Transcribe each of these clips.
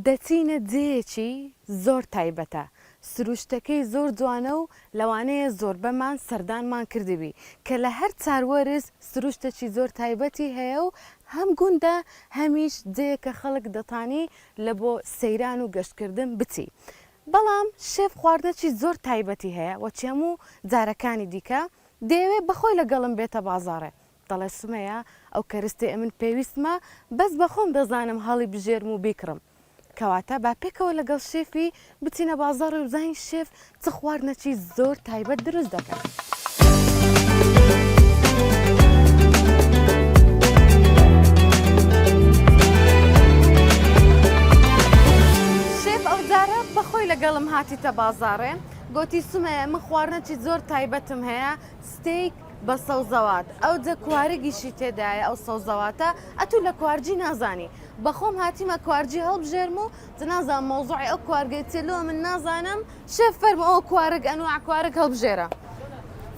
دەچینە جێیەکی زۆر تایبەتە. سروشتەکەی زۆر جوانە و لەوانەیە زۆر بەمان سەردانمان کردبی کە لە هەر چاروەرز سروشتێکی زۆر تایبەتی هەیە و هەم گوندە هەمیش جەیەکە خەڵک دەتانی لە بۆ سەیران و گەشتکردن بچی. بەڵام شێف خواردنێکی زۆر تایبەتی هەیە و هەموو جارەکانی دیکە دەیەوێت بەخۆی لەگەڵم بێتە بازاڕێ. دەڵێ سومەیە ئەو کەرستی من پێویستمە بەس بەخۆم دەزانم هەڵی بژێرم و بیکڕم. کەواتە با پێکەوە لەگەڵ شێفی بچینە بازاڕ و بزانین شێف چ خواردنێکی زۆر تایبەت دروست دەکات. شێف ئەو جارە بەخۆی لەگەڵم هاتیتە بازاڕێ، گوتی سومەیە من خواردنێکی زۆر تایبەتم هەیە، ستەیک بە سەوزەوات. ئەو جە کوارگیشی تێدایە ئەو سەوزەواتە ئەتوو لە کوارجی نازانی. بەخۆم هاتیمە کوارجی هەڵبژێرم و جنازان مۆزوعی ئەو کوارگەی تێلۆ من نازانم. شێف فەرمو ئەو کوارگ ئەنواع کوارگ هەڵبژێرە.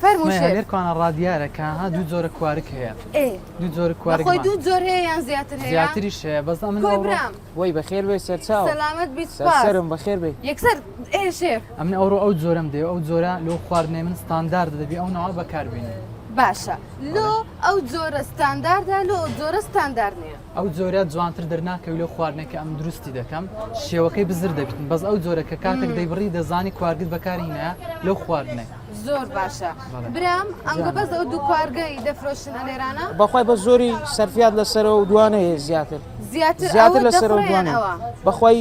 فەرمو شێف لێرکوانە ڕادیارەکە ها دوو جۆرە کوارگ هەیە. دوو جۆرە کوارگ خۆی دوو جۆر هەیە یان زیاتر هەیە؟ زیاتریش هەیە بەس من برام وەی بەخێر بێ سەرچاو سەلامەت بیت سپاس سەرم بەخێر بێ یەکسەر شێف ئەمن ئەوڕۆ ئەو جۆرەم دێ ئەو جۆرە لەو خواردنەی من ستاندارد دەبی ئەو ناوە بەکاربیێنی. باشە لۆ ئەو جۆرە ستانداردا لۆ جۆرە ستاندارد نییە. ئەو جۆرە جوانتر دەرناکەوی لەو خواردنێکە ئەم دروستی دەکەم شێوەکەی بزر دەبیتن بەس ئەو جۆرەکە کاتێک دەیبڕی دەزانی کوارگت بەکارینە لەو خواردنێ. زۆر باشە برام ئەنگە بەس ئەو دوو کوارگەی دەفرۆشنە لێرانە بەخوای بە زۆری سەرفیات لەسەرەوە و دوانەیە زیاتر زیاتر لەسەرەوە دوانە بەخوای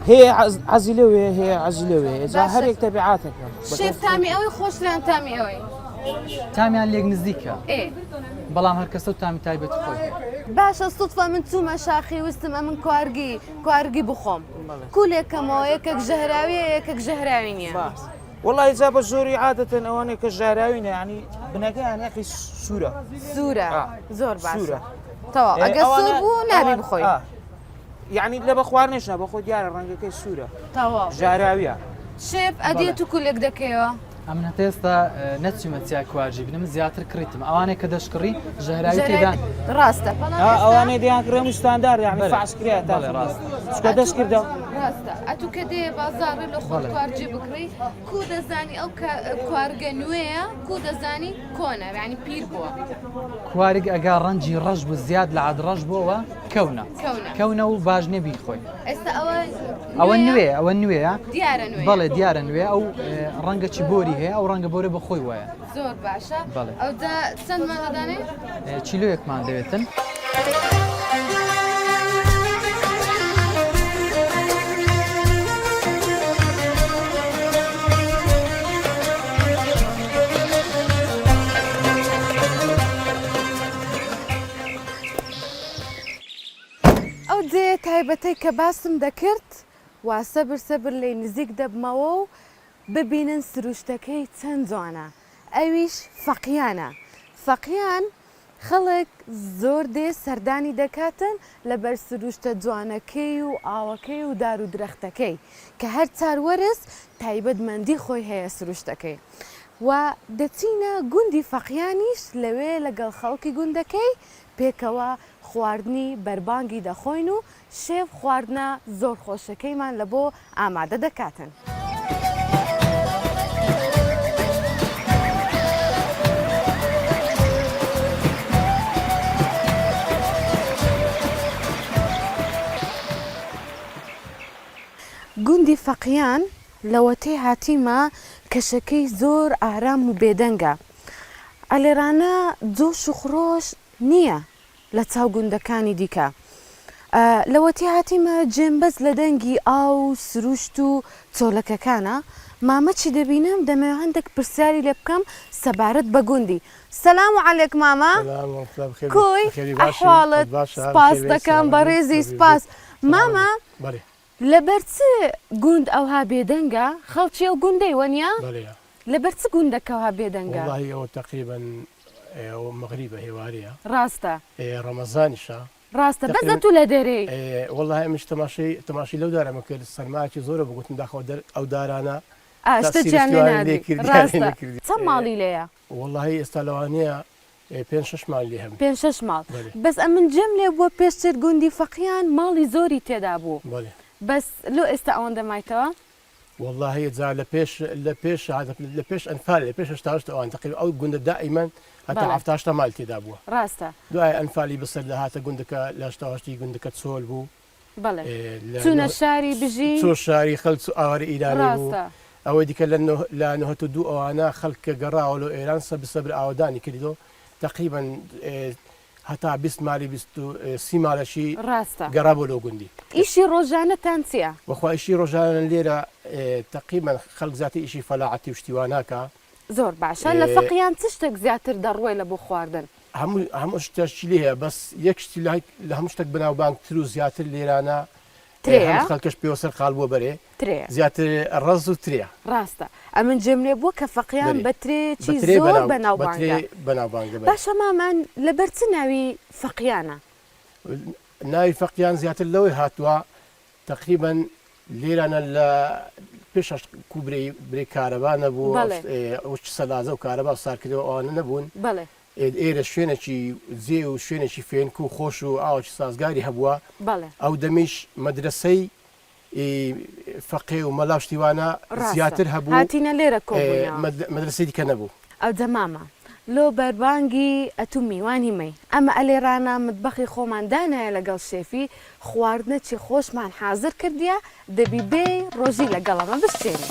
هەیە عەزی لەوێ هەیە عەزی لەوێ جا هەرێک تەبیعاتەکە. شێف تامی ئەوەی خۆشیان تامی ئەوەی تامیان لێک نزیکە بەڵام هەر کەسە و تامی تایبەتی خۆی. باشە سوتفە من چوومە شاخی وستم ئەمن کوارگی بخۆم کولێکەمەوە یەکێک ژەهراویە یەکێک ژەهراوی نییە. والله جا بە زۆری عادەتەن ئەوانێک کە ژاراوینە ینی بنەکەیان یەقی سوورە زۆر باشە تەواو ئەگە سوور بوو نابی بخۆی یعنی لە بە خواردنێشە بەخۆ دیارە ڕەنگەکەی سوورە تەواو ژاراویە. شێف ئەدێت و کولێک دەکەیەوە ئەمن هەتا ئێستا نەچیمە چای کوارجی بنم زیاتر کڕیتم ئەوانێک کە دەشکڕی ژەهراوی تێدان ڕاستە ئەوانەی دیان کرێم و ستاندار یعنی فاسکرێت تا ڕاست چکە دەست کردە ڕاستە ئەتو کە دێ بازاڕێ لە خۆ کوارجی بکڕی کو دەزانی ئەو کوارگە نوێیە کو دەزانی کۆنە یعنی پیر بووە کوارگ ئەگا ڕەنجی ڕەش بوو زیاد لە عاد ڕەش بووەوە کەونە و باش نەبی خۆی ئێستا ئەوە نوێ ئەوە نوێە دیارە نوێ بەڵێ دیارە نوێ ئەو ڕەنگەی بۆری هەیە ئەو ڕەنگە بۆرە بەخۆی وایە زۆر باشە ئەو چەند مانەدانێ چیلۆیەکمان دەوێتن. ئەو جێ تایبەتەی کە باسم دەکرد وا سەبر لێ نزیک دەبمەوە و ببینن سروشتەکەی چەند جوانە ئەویش فەقیانە. فەقیان خەڵک زۆر دێ سەردانی دەکاتن لەبەر سروشتە جوانەکەی و ئاوەکەی و دار و درەختەکەی کە هەر چاروەرز تایبەتمەندی خۆی هەیە سروشتەکەی و دەچینە گوندی فەقیانیش لەوێ لەگەڵ خەڵکی گوندەکەی پێکەوە خواردنی بەربانگی دەخۆین و شێف خواردنە زۆر خۆشەکەیمان لە بۆ ئامادە دەکاتن. گوندی فەقیان لەوەتەی هاتیمە کەشەکەی زۆر ئارام و بێدەنگە. ئەلێرانە جۆش و خڕۆش نییە لە چاو گوندەکانی دیکە. لەوەتی هاتیمە جێمبەز لە دەنگی ئاو و سروشت و چۆلەکەکانە مامەچی دەبینم دەمەوێت هەندێک پرسیاری لێ بکەم سەبارەت بە گوندی. سەلام عەلێک ماما کۆی ئەحواڵت سپاس دەکەم بە ڕێزی سپاس. ماما لەبەر چ گوند ئەوها بێدەنگە خەڵکی ئەو گوندەی وەنیا لەبەر چ گوندەکەەوە بێدەنگە ئەوە تقریبا مەغریبە هێوارەیە ڕاستە ڕەمەزانیشە ڕاستە بەزە تو لە دەرەی وڵی ئەمش تەماشی لەو دارەمە کرد سەرماکی زۆرە بگوتن داخەوە ئەو دارانە چەند ماڵی لێیە وڵی ئێستا لەوانەیە 5-6 ماڵ لێ هەم 5-6 ماڵ بەس ئەمن جەم لێ بووە پێشتر گوندی فەقیان ماڵی زۆری تێدا بوو بەس لۆ ئێستا ئەوەندە مایتەوە والله هي زار لبيش هذا لبيش انفال لبيش اشتاشت او تقريبا او قلنا دائما حتى بلى. عفتاشتا مالتي دابوا ڕاستە دعاء انفالي بصير لها تقندك لا اشتاشتي قندك تسولبو بەڵێ چوونە شاری بژی سو الشاري خلص اغري ايراني بو ڕاستە او ديك لانه تدو او انا خلق قرا ولو ايران بسبر اوداني كريدو تقريبا حتى بس مالي بستو سيما شي ڕاستە قرابو لو قندي ئیشی ڕۆژانەتان چییە واخا شي رجانا ليره تقريبا خلق ذاتي شي فلاعتي وشتواناكا زۆر باشە لە فەقییان چ شتێک زیاتر دەڕوێ لە بۆ خواردن هم شتاشتي ليها بس يكشتي لهي لهم شتك بناو بانك ترو زياتر ليرانا تريا؟ هم خلقش بيوصل قالبو بري ترێ زياتر الرز وتريا ڕاستە ئەمن جێملێ بووە کە فەقییان بەرێ. بە ترێکی بتري زۆر بەناوبانگە بتري بناو بانك بري باشە مامان لەبەر چ ناوی فەقییانە ناوي فقيان زياتر لوي هاتوا تقريبا ليرانا بيش كوبري بري كهرباء نبو بلى. وش سلازه وكهرباء صار كده وانا نبون بەڵێ ايرا شوينشي زي وشوينشي فين كو خوشو اوش سازغاري هبوا بەڵێ او دمش مدرسي فقيه وملاش ديوانا زياتر هبو هاتیینە لێرە کۆبووینەوە مدرسي دي كنبو ئەو دەمامە لۆ بەربانگی ئەتو میوانی مەی ئەمە ئەلێرانە متبەخی خۆماندانایە لەگەڵ شێفی خواردنەکی خۆشمان حازر کردیە دەبی بێ ڕۆژی لەگەڵەمە بشتێنی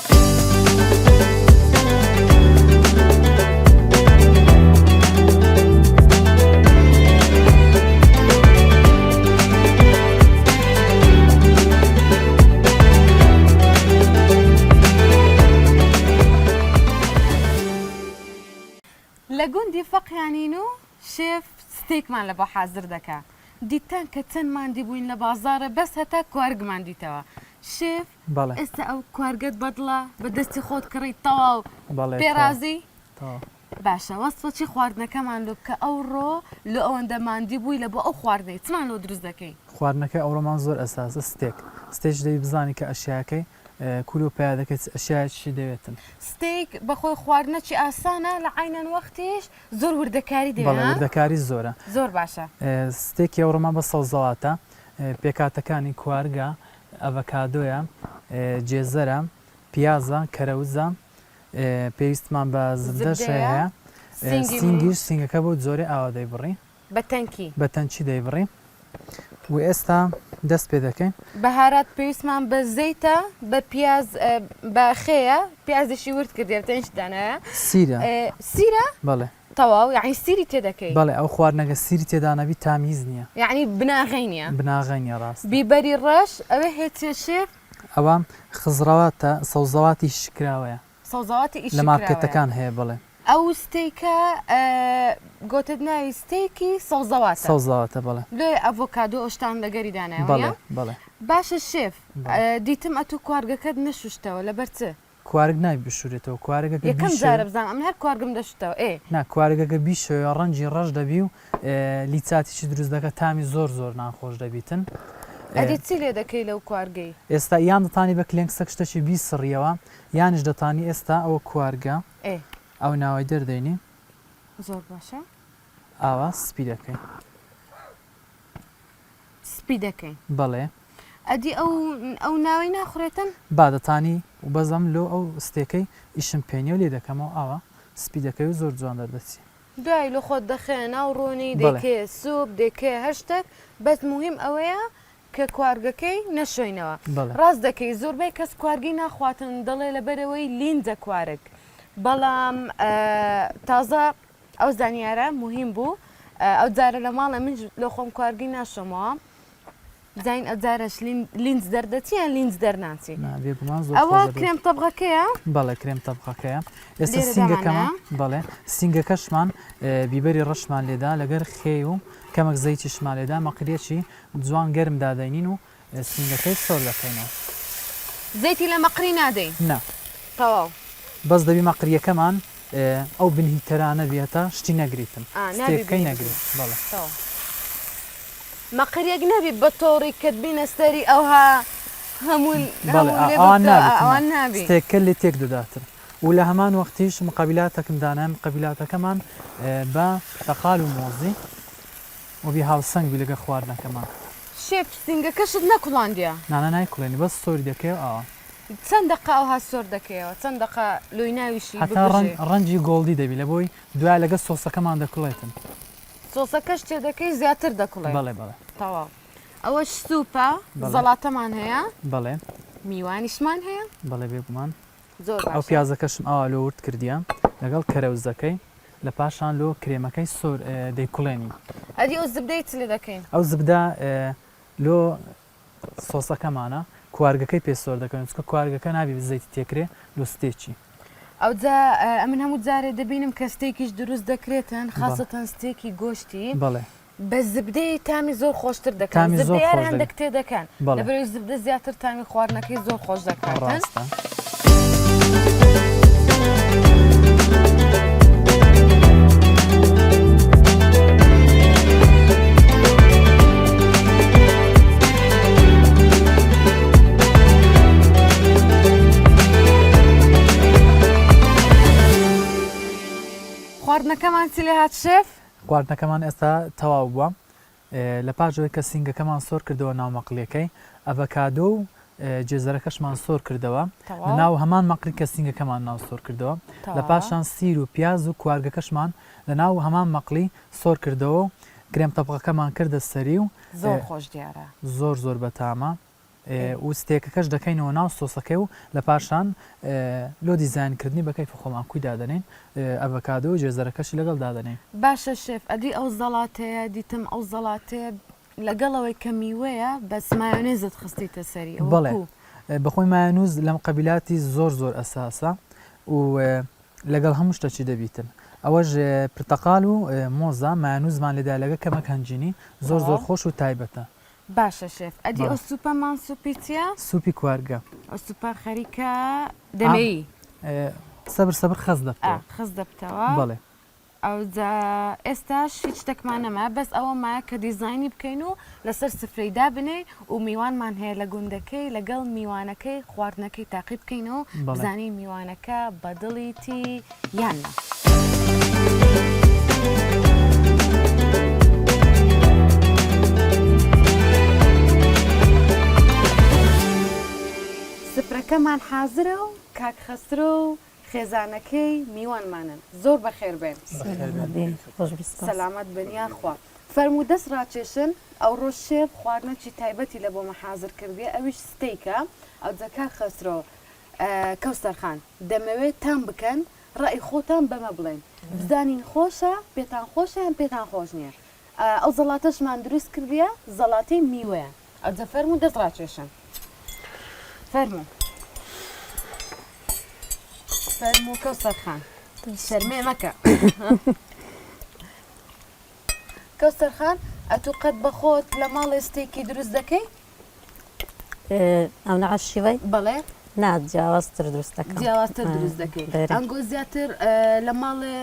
لە گوندی فەقیانین و شێف ستێکمان لە بۆ حازر دەکا دیتان کە چەندمان دیبووین لە بازارە بەس هەتا کوارگمان دیتەوە شێف بەڵێ ئێستا ئەو کوارگەت بەدڵە بە دەستی خۆت کڕی تەواو بەڵێ پێرازی تەواو. باشە وەسفەچی خواردنەکەمان لۆ کە ئەو ڕۆ لە ئەوەندەماندی بووی لە بۆ ئەو خواردنەی چمان لۆ دروست دەکەین خواردنەکە ئەوڕۆمان زۆر ئەساسە ستێک دەی بزانی کە ئەشیاکەی کولو پیا دەکەێت ئەشیاچی دەوێتن ستێک بەخۆی خواردنەکی ئاسانە لە عینەن وەختیش زۆر وردەکاری بەڵێ دێ وردەکاری زۆرە زۆر باشە ستێکی ئەوڕۆمان بە سەوزەواتە پێکاتەکانی کوارگە ئەڤەکادۆیە جێزەرە پیازە کەرەوزە پێویستمان بە زردەش هەیە سینگیش سینگەکە بۆ زۆری ئاوا دەیبڕی بەتەنکی بە تەنچی دەیبڕی و ئێستا دەست پێ دەکەین بەهارات پێویستمان بە زەیتە بە پیاز بە خەیە پیازێکی ورد کردێ تەنش دانایە سیرە سیرە بەڵێ تەواو یعنی سیری تێدەکەی بەڵێ ئەو خواردنەکە سیری تێدانەبی تامیز نییە یعنی بناغینە بناغەنیە ڕاست بیبەری ڕەش ئەوێ هێچێ شێف ئەوە خزراواتە سەوزەواتی شکراوەیە سەوزەواتی ئیش لە مارکێتەکان هەیە بڵێ ئەو ستێکە گۆتت ناوی ستێکی سەوزەواتە سەوزەواتە بڵێ لێ ئەڤۆکادۆ ئۆشتان لەگەری بەڵێ دانایە بەڵێ باشە شێف دیتم ئەتو کوارگەکەت نەشوشتەوە لەبەر چ کوارگ نای بشورێتەوە کوارگەکە یەکەم جارە بزانم ئەم هەر کوارگم دەشتەوە ئێ نا کوارگەکە بیشەوە ڕەنجی ڕەش دەبی و لیچاتیی دروست دەکە تامی زۆر ناخۆش دەبیتن ئەدی چی لێ دەکەی لەو کوارگەی ئێستا یان دەتانی بە کلێنگ سەک شتێکی بیسڕیەوە یانش دەتانی ئێستا ئەوە کوارگە ئێ ئەو ناوای دەردەینی زۆر باشە ئاوا سپی دەکەین سپی دەکەین بەڵێ ئەدی ئەو ناوی ناخورێتن با دەتانی و بەزەم لۆ ئەو ستێکەی ئیشم پێنیە و لێ دەکەمەوە ئاوا سپی دەکەی و زۆر جوان دەردەچی دوای لە خۆت دەخێن ناو ڕۆنی بەڵێ. دەکێ سوپ دەکێ هەر شتێک بەس مهم ئەوەیە کە کوارگەکەی نەشۆینەوە بەڵێ ڕاست دەکەی زۆربەی کەس کوارگی ناخواتن دەڵێ لەبەرەوەی لینجە کوارگ بەڵام تازە ئەو زانیارە مهم بوو ئەو جارە لە ماڵە من لە خۆم کوارگی ناشۆمەوە زین ئەو جارەش لینز دەردەچیان لینز دەرناچی بێگومان زۆر ئەوە کرێم تەبغەکەیە بەڵێ کرێم تەبقەکەیە ئێستا لێرە سینگەکەمە دامانە؟ بەڵێ سینگەکەشمان بیبەری ڕەشمان لێدا لەگەر خێ و کەمەک زەیتیشمان لێدا مەقرێکی جوان گەرم دادەینین و سینگەکەی سۆر دەکەینەوە زەیتی لە مەقری نادەین نا تەواو بەس دەبی مەقریەکەمان ئەو بنهی تەرانە بێتە شتی نەگریتن نابێ ستێکەکەی نەگریت بەڵێ مەقرێک نەبی بە تۆڕی کەت بینەستەری ئەوها هەموو بەڵێ ئەوان ئەوان نابی ستێککە لێ تێک دەداتر و لە هەمان وەختیش مقابلاتەکەم دانام قبیلاتەکەمان بە تەقال و مۆزی و بی هاوسەنگ بی لەگە خواردنەکەمان شێف سینگەکەشت نەکوڵاندیە نانە نایکڵێنی بەس سۆری دەکەی ئەوە چەند دقه ئەوها سۆر دەکەیەوە چەند دقه لۆی ناویشی هەتا ڕەنجی گۆڵدی دەبی لە بۆی دوای لەگە سۆسەکەمان دەکڵێتن سۆسەکەش تێ دەکەی زیاتر دەکڵێ بەڵێ بەڵێ تەواو ئەوەش سوپە زەڵاتەمان هەیە بەڵێ میوانیشمان هەیە بەڵێ بێگومان زۆر ئەو پیازەکەشم ئەوە لۆ ورد کردیە لەگەڵ کەرەوزەکەی لە پاشان لۆ کرێمەکەی سۆر دەیکوڵێنی ئەدی ئەو زبدەی چ لێ دەکەین ئەو زبدا لۆ سۆسەکەمانە کوارگەکەی پێ سۆر دەکەن چکە کوارگەکە نابی بزەیتی تێکرێ لۆ ستێکی ئەو جا ئەمن هەموو جارێ دەبینم کە ستێکیش دروست دەکرێتن خاصەتەن ستێکی گۆشتی بەڵێ بە زبدەی تامی زۆر خۆشتر دەکەن تامی زۆر زبدەیان خۆش هەندێک تێ دەکەن بەڵێ. لەبەرەوەی زبدە زیاتر تامی خواردنەکەی زۆر خۆش دەکاتن ڕاستە خواردنەکەمان چی لێ هات شێف خواردنەکەمان ئێستا تەواو بووە لە پاژەوەی کە سینگەکەمان سۆر کردەوە ناو مەقلەکەی ئەڤەکادۆ و جێزەرەکەشمان سۆر کردەوە لە ناو هەمان مەقلی کە سینگەکەمان ناو سۆر کردەوە لە پاشان سیر و پیاز و کوارگەکەشمان لە ناو هەمان مەقلی سۆر کردەوە و کرێم تەبقەکەمان کردە سەری و زۆر خۆش دیارە زۆر زۆر بەتامە و ستێکەکەش دەکەینەوە ناو سۆسەکەی و لە پاشان لۆ دیزانکردنی بەکەی فخۆمان کوی دادەنین ئەڤەکادۆ و جێزەرەکەشی لەگەڵ دادەنین باشە شێف ئەدی ئەو زەڵاتەیە دیتم ئەو زەڵاتەیە لەگەڵەوەی کە میوەیە بەس مایۆنێزت خستیتە سەری بەڵێ بەخۆی مایۆنوز لەم قەبیلاتی زۆر زۆر ئەساسە و لەگەڵ هەموو شتەچی دەبیتن ئەوەش پرتەقال و مۆزە مایۆنوزمان لێدا لەگە کەمەک هەنجینی زۆر زۆر خۆش و تایبەتە باشە شێف ئەدی ئەو سوپەمان سوپی چیە سوپی کوارگە ئەو سوپە خەریکە دەمەی سەبر خەز دەبتەوە خز دەبتەوە بەڵێ ئەو ئێستاش هیچ شتێکمان نەما بەس ئەوە مایە کە دیزایانی بکەین و لەسەر سفرەیدا بنێ و میوانمان هەیە لە گوندەکەی لەگەڵ میوانەکەی خواردنەکەی تاقی بکەین و بزانی میوانەکە بەدڵیتی یاننا. سفرەکەمان حازرە و کاک خەسرە و خێزانەکەی میوانمانن زۆر بەخێر بێن سەلامەت بنیا خوا فەرموو دەست ڕاکێشن ئەو ڕۆژ شێف خواردنەکی تایبەتی لە بۆمە حازر کردێ ئەویش ستەیکە ئەو جەکار خەسرۆ کەوسەرخان دەمەوێت تام بکەن ڕای خۆتان بەمە بڵێن بزانین خۆشە پێتان خۆشە یان پێتان خۆش نییە ئەو زەڵاتەشمان دروست کردیە زەڵاتی میوەیە ئەو جە فەرموو دەست ڕاکێشن فەرموو فەرموو کەوسەرخان شەرمێ مەکە کەوسەرخان ئەتوو قەت بەخۆت لە ماڵێ ستێکی دروست دەکەی ئەو نەعەشیوەی بەڵێ نا جیاوازتر دروست دەکەم جیاوازتر دروست دەکەی ئەنگۆ زیاتر لە ماڵێ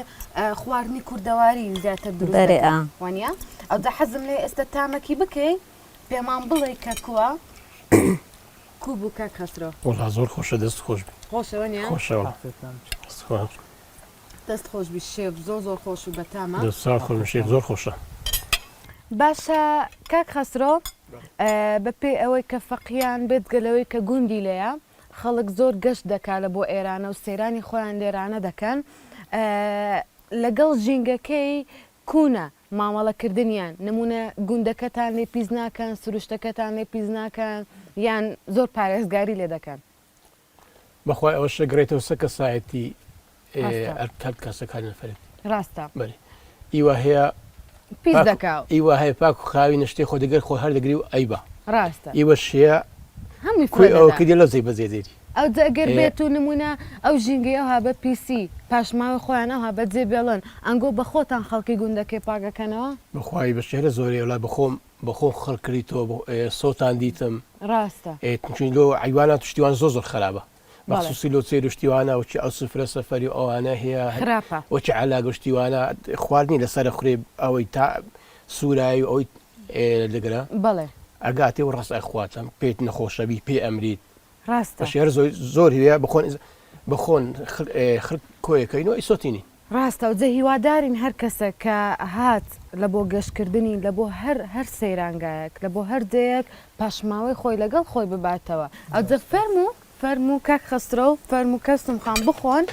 خواردنی کوردەواری زیاتر دروست دەکەی وانە ئەو جا حەزم لێ ئێستا تامەکی بکەی پێمان بڵێ کە کووە کوو بوو کاک خەسرۆ وڵا زۆر خۆشە دەست خۆش خۆشەوە نیە خۆشەوە دەست خۆش بی شێف زۆر زۆر خۆش و بەتامە خۆشێ زۆر خۆشە باشە کاک خەسرۆ بەپێ ئەوەی کە فەقییان بێت گەلەوەی کە گوندی لەیە خەڵک زۆر گەشت دەکات لە بۆ ئێرانە و سەیرانی خۆیان لێرانە دەکەن لەگەڵ ژینگەکەی کوونە مامەڵەکردنیان نمونە گوندەکەتان لێ پیس ناکەن سروشتەکەتان لێ پیس ناکەن یان زۆر پارێزگاری لێ دەکەن بەخوای ئەوە شەگرێتەوە سە کەسایەتی ئەرکات کەسەکانی فەرێت ڕاستە بەێ ئیوە هەیە پیس دەکاو ئیوە هەیە پاک و خاوی نشتێ خۆ دەگەر خۆ هەر دەگری و ئەیبە ڕاستە ئیوە شەیە هەمووی کوی ئەوە کردی لە زەی بەزێدێری ئەو جەگەر بێت و نمونە ئەو ژینگەیە ها بە پیسی پاشماوە خۆیان ئەوها بە جێ بێڵن ئەنگۆ بە خۆتان خەڵکی گوندەکەی پاگەکەنەوە بەخوای بە شێرە زۆری وڵای بەخۆ خەڵکریتەوە سۆتان دیتم ڕاستە چون لۆ عیوانە توشتیوان زۆر زۆر خراپە مەخصوصی لۆ چێ شتیوانە وچی ئەو سفرە سەفەری ئەوانە هەیە خراپە وەچی علا گەشتیوانە خواردنی لەسەر خوێ ئەوەی تا سوورایی ئەوی لەگرە بەڵێ ئەگاتی و ڕاست ئەخواتم پێت نەخۆشەبی پێ ئەمریت ڕاستە شێر زۆر هەیە بخۆن خڵک کۆیەکەین و ئیسۆتینی ڕاستە و جە هیوادارین هەر کەسە کە هات لە بۆ گەشتکردنی لە بۆ هەر سەیرانگایەک لە بۆ هەر دەیەک پاشماوەی خۆی لەگەڵ خۆی بباتەوە ئەو جە فەرموو کاک خەسترە و فەرموو کەستم خان بخۆن.